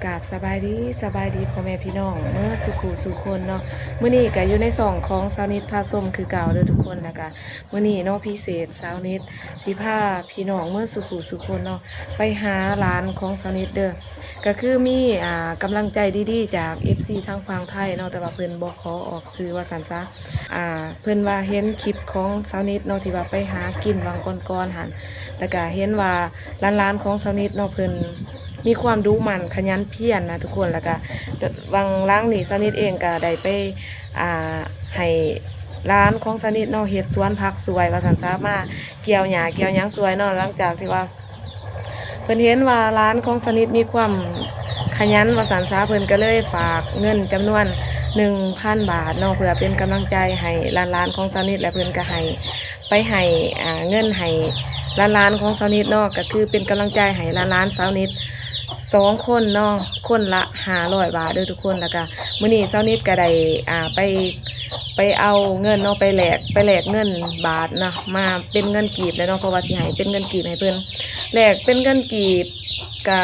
กราบสบายดีพ่อแม่พี่น้องเมื่อสุขุสุคนเนาะมื้อนี้ก็อยู่ในส่องของสาวนิดพาส้มคือเก่าเด้อทุกคนนะคะมื้อนี้เนาะพิเศษสาวนิดสิพาพี่น้องเมื่อสุขุสุคนเนาะไปหาร้านของสาวนิดเด้อก็คือมีกำลังใจดีๆจาก FC ทางฝั่งไทยเนาะแต่ว่าเพิ่นบ่ขอออกสื่อว่าซั่นซะเพิ่นว่าเห็นคลิปของสาวนิดเนาะที่ว่าไปหากินวังก่อนๆหั่นแล้วก็เห็นว่าร้านของสาวนิดเนาะเพิ่นมีความดุมันขยันเพียรนะทุกคนแล้วก็วังล้างนี่สนิทเองก็ได้ไปให้ร้านของสนิทเนาะเฮ็ดสวนผักสวยว่าสันซามาเกี่ยวหญ้าเกี่ยวหยังสวยเนาะหลังจากที่ว่าเพิ่นเห็นว่าร้านของสนิทมีความขยันว่าสันซาเพิ่นก็เลยฝากเงินจำนวน 1,000 บาทเนาะเพื่อเป็นกำลังใจให้ร้านของสนิทและเพิ่นก็ให้ไปให้เงินให้ร้านของสนิทเนาะก็คือเป็นกำลังใจให้ร้านสาวนิด2 คนเนาะคนละ500 บาทเด้อทุกคนแล้วก็มื้อนี้เช้านิดก็ได้ไปเอาเงินเนาะไปแลกเงินบาทเนาะมาเป็นเงินกีบแล้วเนาะเพราะว่าสิให้เป็นเงินกีบให้เพิ่นแลกเป็นเงินกีบก็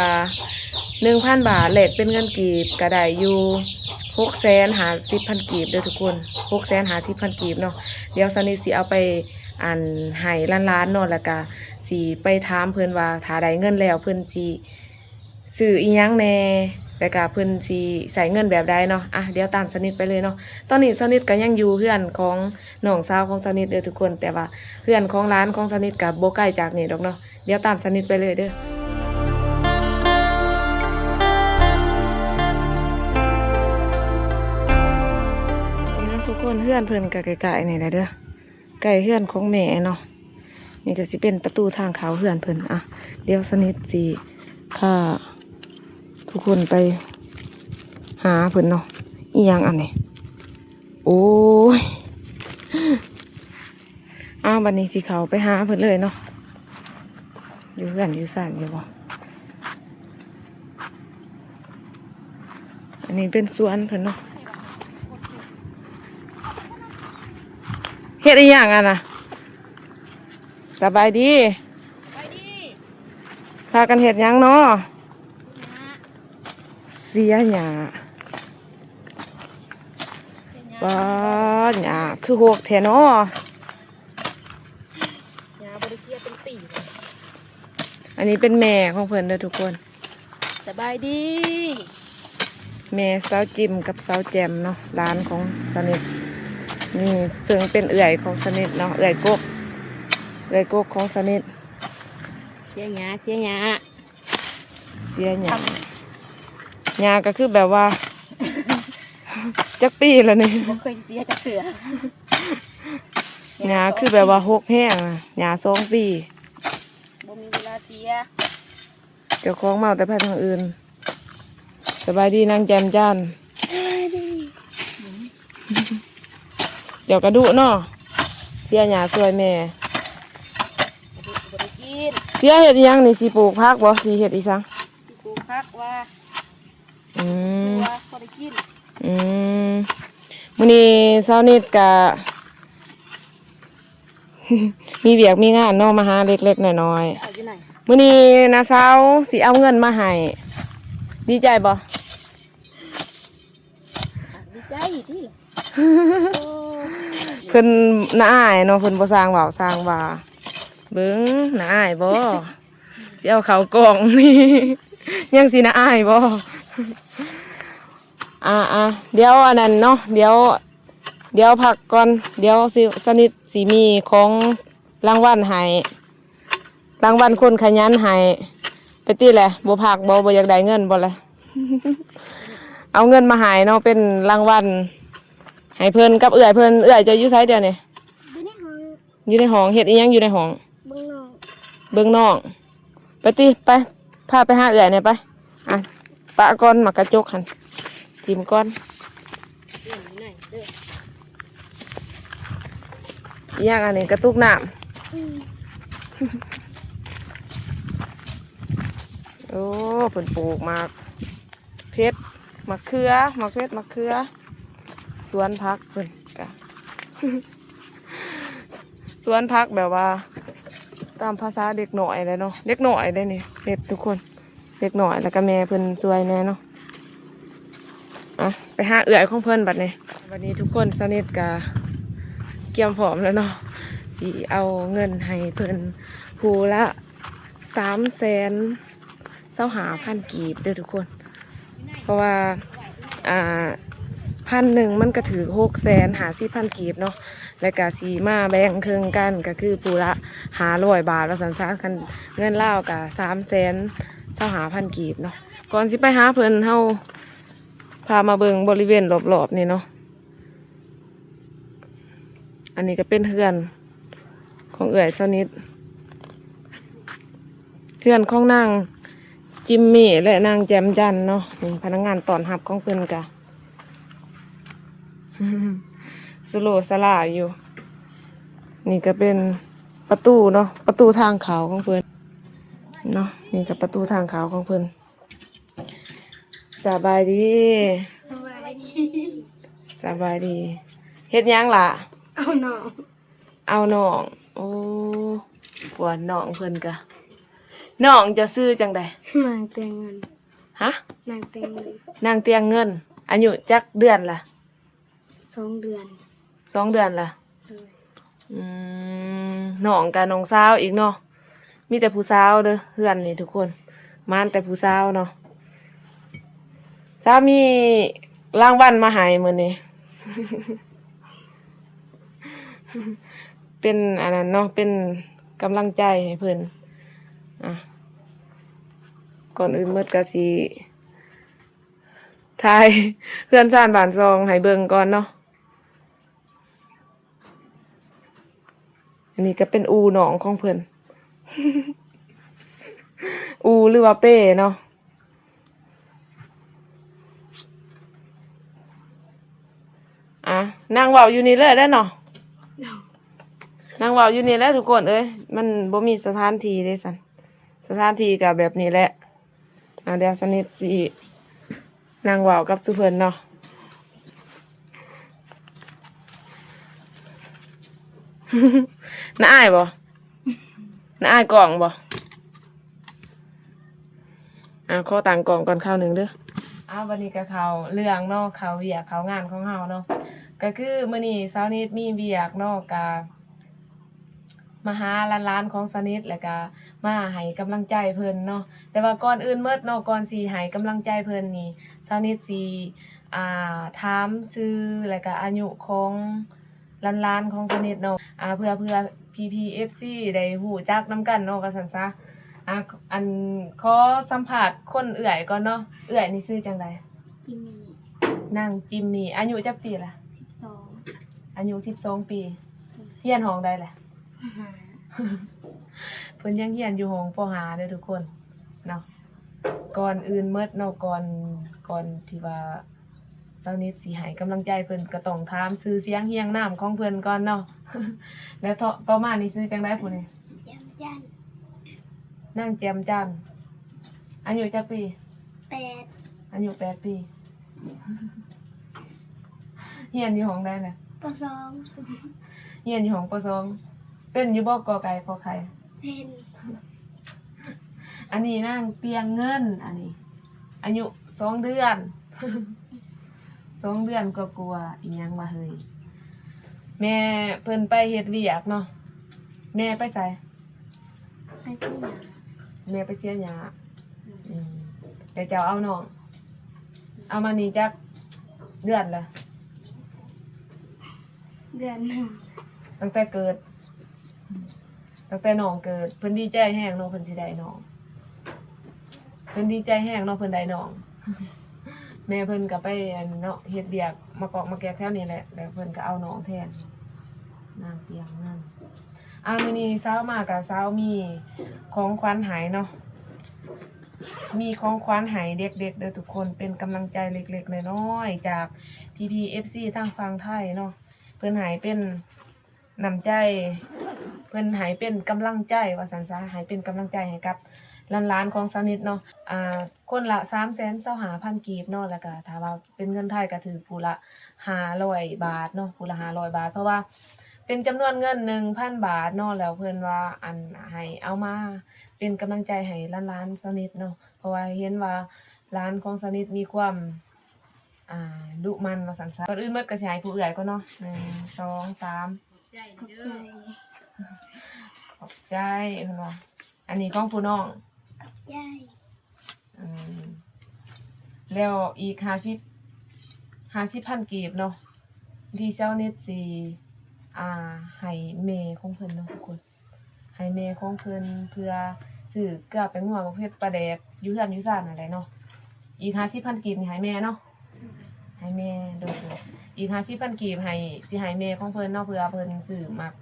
1,000 บาทแลกเป็นเงินกีบก็ได้อยู่650,000 กีบเด้อทุกคน650,000 กีบเนาะเดี๋ยวเช้านิดสิเอาไปให้ร้านเนาะแล้วก็สิไปถามเพิ่นว่าถ้าได้เงินแล้วเพิ่นสิซื้ออีหยังแหน่แล้วก็เพิ่นสิใส่เงินแบบใดเนาะเดี๋ยวตามสนิทไปเลยเนาะตอนนี้สนิทก็ยังอยู่เฮือนของน้องสาวของสนิทเด้อทุกคนแต่ว่าเฮือนของร้านของสนิทก็บ่ไกลจากนี่ดอกเนาะเดี๋ยวตามสนิทไปเลยเด้อนี่นะทุกคนเฮือนเพิ่นก็ใกล้ๆนี่แหละเด้อใกล้เฮือนของแม่เนาะนี่ก็สิเป็นประตูทางเข้าเฮือนเพิ่นเดี๋ยวสนิทสิพาทุกคนไปหาเพิ่นเนาะอีหยังอันนี้โอ้ยบัดนี้สิเขาไปหาเพิ่นเลยเนาะอยู่เฮือนอยู่ซ่านอยู่บ่อันนี้เป็นสวนเพิ่นเนาะเฮ็ดอีหยังอันน่ะสบายดีพากันเฮ็ดหยังเนาะเสียหญ้าป้าหญ้าคือหกแท้เนาะหญ้าบ่ได้เสียเป็นปีอันนี้เป็นแม่ของเพิ่นเด้อทุกคนสบายดีแม่สาวจิมกับสาวแจมเนาะร้านของสนิทนี่ซึ่งเป็นเอื่อยของสนิทเนาะเอื่อยกกของสนิทเสียหยาเสียหยาหญ้าก็คือแบบว่าจักปีแล้วนี่บ่เคยเสียจักเถื่อหญ้าคือแบบว่าหกแห้งหญ้า2 ปีบ่มีเวลาเสียเจ้าของเมาแต่ไปทางอื่นสบายดีนางแจมจ้านเจ้ากระดุเนาะเสียหญ้าสวยแม่บ่ได้กินเสียเฮ็ดอีหยังนี่สิปลูกผักบ่สิเฮ็ดอีสังสิปลูกผักว่าบ่ได้กินมื้อนี้เช้านิดก็ มีเวียกมีงานเนาะมาหาเล็กๆน้อยๆมื้อนี้น้าสาวสิเอาเงินมาให้ดีใจบ่ดีใจที่เพิ่นน่าอายเนาะเพิ่นบ่สร้างเว้าสร้างว่าเบิ่งน่าอายบ่สิเอาเข้ากล่องนี่ยังสิน่าอายบ่เดี๋ยวอันนั้นเนาะเดี๋ยวพักก่อนเดี๋ยวสิสนิทสิมีของรางวัลให้รางวัลคนขยันให้ไปติแหละบ่พักบ่อยากได้เงินบ่ล่ะ เอาเงินมาให้เนาะเป็นรางวัลให้เพิ่นกับเอื้อยเพิ่นเอื้อยจะอยู่ไสเดี๋ยวนี้อยู่ในห้องเฮ็ดอีหยังอยู่ในห้องเบิ่งน้องไปติไปพาไปหาเอื้อยเนี่ยไปปะก่อนหมักกระจกหั่นจิ้มก่อนอีหยังอันนี้กระตุกน้ำโอ้เพิ่นปลูกมากเพชรมะเขือสวนผักเพิ่นกะ สวนผักแบบว่าตามภาษาเด็กหน่อยเลยเนาะเด็กหน่อยได้นี่เด็กทุกคนเด็กหน่อยแล้วก็แม่เพิ่นสวยแน่เนาะ อ๋อไปหาเอื่อยของเพิ่นบัดนี้วันนี้ทุกคนสนิทกะเกี่ยมพร้อมแล้วเนาะสิเอาเงินให้เพิ่นผู้ละ325,000กีบเด้อทุกคน เพราะว่าอ่า1,000มันก็ถือ650,000กีบเนาะแล้วก็สีมาแบ่งครึ่งกันก็คือผู้ละ500 บาทว่าสันซาคันเงินลาวก็325,000กีบเนาะก่อนสิไปหาเพิ่นเฮาพามาเบิ่งบริเวณรอบๆนี่เนาะอันนี้ก็เป็นเฮือนของเอื้อยสนิทเฮือนของนางจิมมี่และนางแจมจันเนาะนี่พนักงานต้อนรับของเพิ่นกะ สโลสลาอยู่ นี่ก็เป็นประตูเนาะประตูทางเขาของเพิ่นเนาะนี่ก็ประตูทางเขาของเพิ่นสบายดี สบายดี สบายดีเฮ็ดหยังล่ะ เอาหนอง เอาน้องโอ้ปวดน้องเพิ่นกะน้องจะซื้อจังใด นางเตียงเงิน ฮะ นางเตียงเงิน นางเตียงเงินอายุจักเดือนล่ะ 2 เดือน 2 เดือนล่ะ เลย น้องกับน้องสาวอีกเนาะมีแต่ผู้สาวเด้อเพื่อนนี่ทุกคนมานแต่ผู้สาวเนาะสามีรางวัลมาให้มื้อนี้ เป็นอันนั้นเนาะเป็นกำลังใจให้เพิ่นอ่ะก่อนอื่นหมดก็สิทาย เพื่อนซ่านบ้านซองให้เบิ่งก่อนเนาะอันนี้ก็เป็นอูหนองของเพิ่น อูหรือว่าเป้เนาะอ่ะนั่งเว้าอยู่นี่เลยได้อเนาะ นั่งเว้าอยู่นี่แหละทุกคนเอ้ยมันบ่มีสถานที่เด้สันสถานที่ก็แบบนี้แหละเดี๋ยวสนิทสินั่งเว้ากับสุเพิ่นเนาะ น้าอ้ายบ่น้าอ้ายกล่องบ่ขอตังกล่องก่อนข้าวหนึ่งเด้อวันนี้ก็เขาเรื่องเนาะเขาเวียกเขางานของเฮาเนาะก็คือมื้อนี้เช้านี้มีเวียกเนาะก็มาหาร้านของสนิทแล้วก็มาให้กำลังใจเพิ่นเนาะแต่ว่าก่อนอื่นเมิดเนาะก่อนสิให้กำลังใจเพิ่นนี่สนิทสิถามชื่อแล้วก็อายุของร้านของสนิทเนาะเพื่อPPFC ได้ฮู้จักนำกันเนาะว่าซั่นซะอันขอสัมภาษณ์คนเอื้อยก่อนเนาะเอื้อยนี่ชื่อจังได จิมมี่ นางจิมมี่อายุจักปีล่ะ 12 อายุ12 ปีเรียนห้องใดล่ะ เพิ่นยังเรียนอยู่ห้องป .5 เด้อทุกคนเนาะก่อนอื่นเมิดเนาะก่อนที่ว่าเจ้านิดสิให้กำลังใจเพิ่นก็ต้องถามชื่อเสียงเรียงนามของเพิ่นก่อนเนาะ แล้วต่อมานี่ชื่อจังได๋พุ่นนี่ แจ่มจันทร์ นางแจ่มจันทร์อายุจักปี 8 อายุ8 ปีเรียนอยู่ห้องใดล่ะ ป เรียนอยู่ห้องป .2 เป็นอยู่บ่กอไก่ขอไข่ .2 เพน อันนี้นางเปียงเงินอันนี้อายุ2 เดือน 2 เดือนก็กลัวอีหยังว่าเฮ้ยแม่เพิ่นไปเฮ็ดเวียกเนาะแม่ไปไส ไปซื้อหยัง แม่ไปเสียหญ้าเดี๋ยวเจ้าเอาน้องเอามานี่จักเดือนละ เดือนหนึ่ง ตั้งแต่เกิดตั้งแต่น้องเกิดเพิ่นดีใจแฮงเนาะเพิ่นสิได้น้องเพิ่นดีใจแฮงเนาะเพิ่นได้น้อง แม่เพิ่นก็ไปเนาะเฮ็ดเวียกมากอกมาแกกแถวนี้แหละแล้วเพิ่นก็เอาน้องแทนนางเตียงเงินมื้อนี้เช้ามาก็เช้ามีของขวัญให้เนาะมีของขวัญให้เด็กๆเด้อทุกคนเป็นกำลังใจเล็กๆน้อยๆจาก PPFC ทางฝั่งไทยเนาะเพิ่นให้เป็นน้ำใจเพิ่นให้เป็นกำลังใจว่าซั่นซะให้เป็นกำลังใจให้กับร้านๆของสนิทเนาะคนละ325,000กีบเนาะแล้วก็ถ้าว่าเป็นเงินไทยก็ถือผู้ละ500 บาทเนาะผู้ละ500 บาทเพราะว่าเป็นจำนวนเงิน 1,000 บาทเนาะแล้วเพิ่นว่าให้เอามาเป็นกำลังใจให้ร้านๆสนิทเนาะเพราะว่าเห็นว่าร้านของสนิทมีความ ดุมันว่าซั่นซะก่อนอื่นหมดก็สิให้ผู้เอื้อยก่อนเนาะ1 2 3ขอบใจ ขอบใจเพิ่นว่าอันนี้ของผู้น้อง ขอบใจ อืมแล้วอีก50,000กีบเนาะที่เจ้านิดสิให้แม่ของเพิ่นเนาะทุกคนให้แม่ของเพิ่นเพื่อซื้อเกลือไปงัวประเภทปลาแดกอยู่เฮือนอยู่ซ่านนั่นแหละเนาะอีก50,000กีบนี่ให้แม่เนาะให้แม่โดยอีก50,000กีบให้สิให้แม่ของเพิ่นเนาะเพื่อเพิ่นซื้อมัก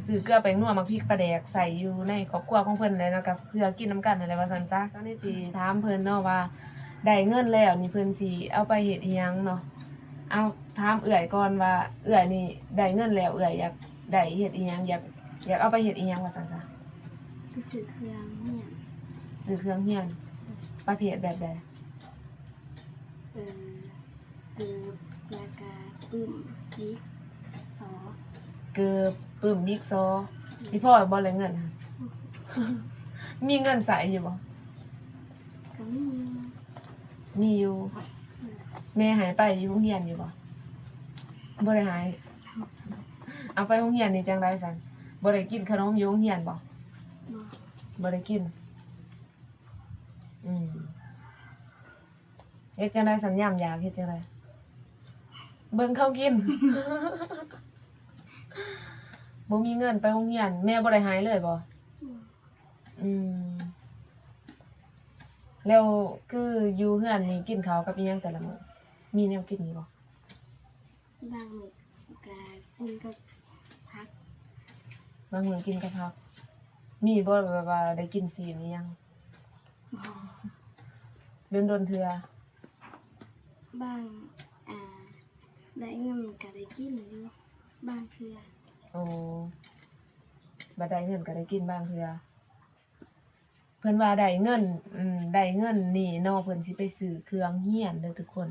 ซื้อเกลือไปนัวมักพริกปลาแดกใส่อยู่ในครอบครัวของเพิ่นเลยเนาะกับเพื่อกินนํกันนั่นแหละว่าซั่นซะตอนนี้สิถามเพิ่นเนาะว่าได้เงินแล้วนี่เพิ่นสิเอาไปเฮ็ดอีหยังเนาะเอาถามเอื้อยก่อนว่าเอื้อยนี่ได้เงินแล้วเอื้อยอยากได้เฮ็ดอีหยังอยากเอาไปเฮ็ดอีหยังว่าซั่นซะ ไปซื้อเครื่องเนี่ย ซื้อเครื่องเฮียนประเภทแบบใด เออรากาปึ้มพริกซอ เกือบปึ้มบิ๊กซอพี่พ่อบ่เลยเงินค่ะ มีเงินใส่อยู่บ่ ก็มี มีอยู่แม่หายไปอยู่โรงเรียนอยู่บ่บ่ได้หายเอาไปโรงเรียนนี่จังได๋ซั่นบ่ได้กินขนมอยู่โรงเรียนบ่ บ่ บ่ได้กินเฮ็ดจังได๋สัญญามอยากเฮ็ดจังได๋เบิ่งเขากิน บ่มีเงินไปโรงเรียนแม่บ่ได้หายเลยบ่ อืมแล้วคืออยู่เฮือนนี่กินข้าวกับอิหยังแต่ละมื้อมีแนวกินอยู่บ่ บางมื้อก็กินกับผัก บางมื้อกินกับผักมีบ่แบบว่าได้กินซีนอิหยัง บ่ โดนๆเทื่อบ างได้เงินก็ได้กินอยู่บางเทื่อ โอ้บ่ได้เงินก็ได้กินบางเทื่อเพิ่นว่าได้เงินได้เงินนี่เนาะเพิ่นสิไปซื้อเครื่องเฮียนเด้อทุกคน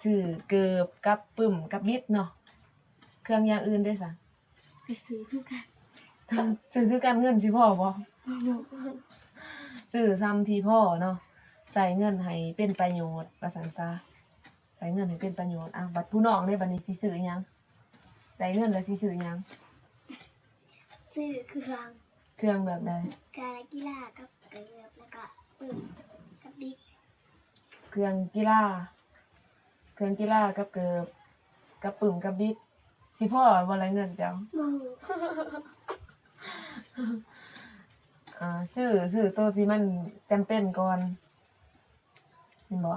ซื้อเกิบกับปึ้มกับบิดเนาะเครื่องอย่างอื่นได้ซะ ไปซื้อคือกัน ซื้อคือกันเงินสิพอบ่ บ่ ซื้อซ้ำที่พ่อเนาะใส่เงินให้เป็นประโยชน์ว่าซั่นซะใส่เงินให้เป็นประโยชน์บัดผู้น้องได้บัดนี้สิซื้อหยังได้เงินแล้วสิซื้อหยัง ซื้อเครื่อง เครื่องแบบใด การกีฬากับเกิบแล้วก็ปึ้มกับบิ๊ก เครื่องกีฬากับเกิบกับปึ้มกับบิ๊กสิพ่อบ่ไรเงินเจ้า บ่ ซื้อตัวที่มันจำเป็นก่อนเห็นบ่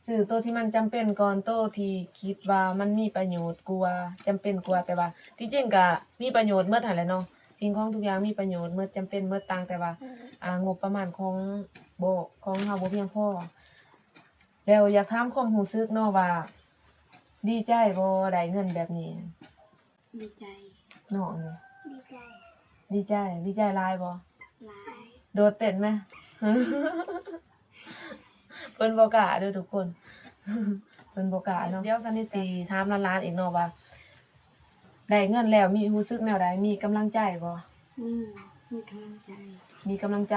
ซื้อตัวที่มันจำเป็นก่อนตัวที่คิดว่ามันมีประโยชน์กว่าจำเป็นกว่าแต่ว่าที่จริงก็มีประโยชน์หมดหั่นแหละเนาะสิ่งของทุกอย่างมีประโยชน์หมดจำเป็นหมดต่างแต่ว่างบประมาณของเฮาบ่เพียงพอแล้วอยากถามความรู้สึกเนาะว่าดีใจบ่ได้เงินแบบนี้ ดีใจ เนาะนี่ ดีใจ ดีใจหลายบ่ หลาย โดดเต้นไหม เพิ่นบ่กล้าเด้อทุกคน เพิ่นบ่กล้าเนาะเดี๋ยวซันนี่สิถามหลานๆอีกเนาะว่าได้เงินแล้วมีรู้สึกแนวใดมีกำลังใจบ่ มีกำลังใจ มีกำลังใจ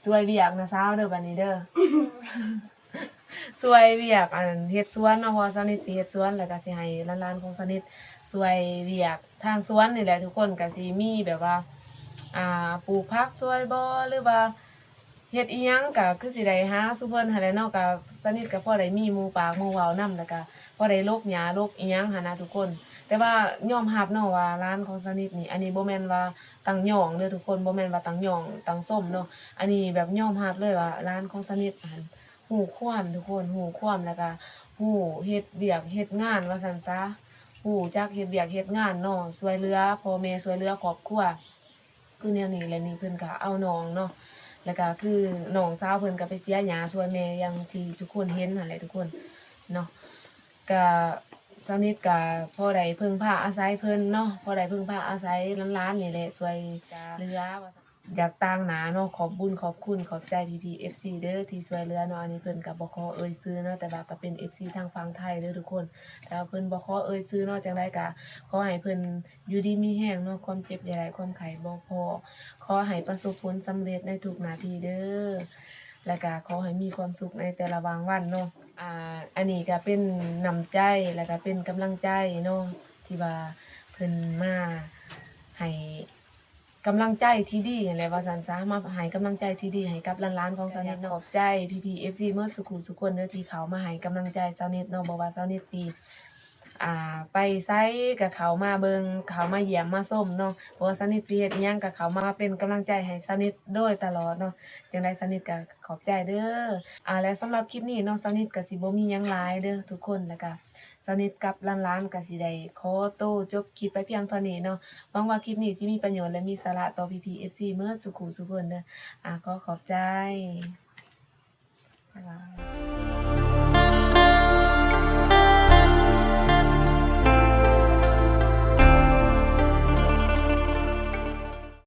ช่วยเวียกนะสาวเด้อบัดนี้เด้อ ช่วยเวียกเฮ็ดสวนเนาะเพราะว่าซันนี่สิเฮ็ดสวนแล้วก็สิให้หลานๆของซันนี่ช่วยเวียกทางสวนนี่แหละทุกคนก็สิมีแบบว่าปลูกผักช่วยบ่หรือว่าเฮ็ดอีหยังก็คือสิได้หาซุเพิ่นหั่นแหละเนาะก็สนิทก็พอได้มีหมู่ปากหมู่เว้านำแล้วก็พอได้ลกหญ้าลกอีหยังหั่นนะทุกคน แต่ว่ายอมรับเนาะว่าร้านของสนิทนี่อันนี้บ่แม่นว่าตั้งหย่องเด้อทุกคนบ่แม่นว่าตั้งหย่องตั้งส้มเนาะอันนี้แบบยอมรับเลยว่าร้านของสนิทฮู้ความทุกคนฮู้ความแล้วก็ฮู้เฮ็ดเวียกเฮ็ดงานว่าซั่นซะฮู้จักเฮ็ดเวียกเฮ็ดงานเนาะช่วยเหลือพ่อแม่ช่วยเหลือครอบครัวคือแนวนี้แหละนี่เพิ่นก็เอาน้องเนาะแล้วก็คือน้องสาวเพิ่นก็ไปเสียหญ้าช่วยแม่อย่างที่ทุกคนเห็นนั่นแหละทุกคนเนาะก็สนิทก็พอได้พึ่งพาอาศัยเพิ่นเนาะพอได้พึ่งพาอาศัยร้านๆนี่แหละช่วยเหลือว่าอยากต่างหน้าเนาะขอบบุญขอบคุณขอบใจพี่ FC เด้อที่ช่วยเหลือเนาะอันนี้เพิ่นก็บ่ขอเอ่ยชื่อเนาะแต่ว่าก็เป็น FC ทางฝั่งไทยเด้อทุกคนแต่ว่าเพิ่นบ่ขอเอ่ยชื่อเนาะจังได๋ก็ขอให้เพิ่นอยู่ดีมีแรงเนาะความเจ็บอย่าได้ความไข้บ่พอขอให้ประสบผลสำเร็จในทุกหน้าที่เด้อ แล้วก็ขอให้มีความสุขในแต่ละวันเนาะอันนี้ก็เป็นน้ำใจแล้วก็เป็นกำลังใจเนาะที่ว่าเพิ่นมาให้กำลังใจที่ดีนั่นแหละว่าซั่นซะมาให้กำลังใจที่ดีให้กับหลานๆของสาวนิทเนาะขอบใจพี่ๆ FC หมดสุขุทุกคนเด้อที่เขามาให้กำลังใจสาวนิทเนาะบ่ว่าสาวนิทสิไปไสก็เข้ามาเบิ่งเข้ามาเยี่ยมมาชมเนาะบ่ว่าสาวนิทสิเฮ็ดอิหยังก็เข้ามาเป็นกำลังใจให้สาวนิทโดยตลอดเนาะจังได๋สาวนิทก็ขอบใจเด้อและสำหรับคลิปนี้เนาะสาวนิทก็สิบ่มีหยังหลายเด้อทุกคนแล้วก็สาวนิทกับหลานๆก็สิได้ขอตัวจบคลิปไปเพียงเท่านี้เนาะหวังว่าคลิปนี้สิมีประโยชน์และมีสาระต่อพี่ๆ FC เบิดสุขุทุกคนเด้อขอขอบใจบ๊ายบาย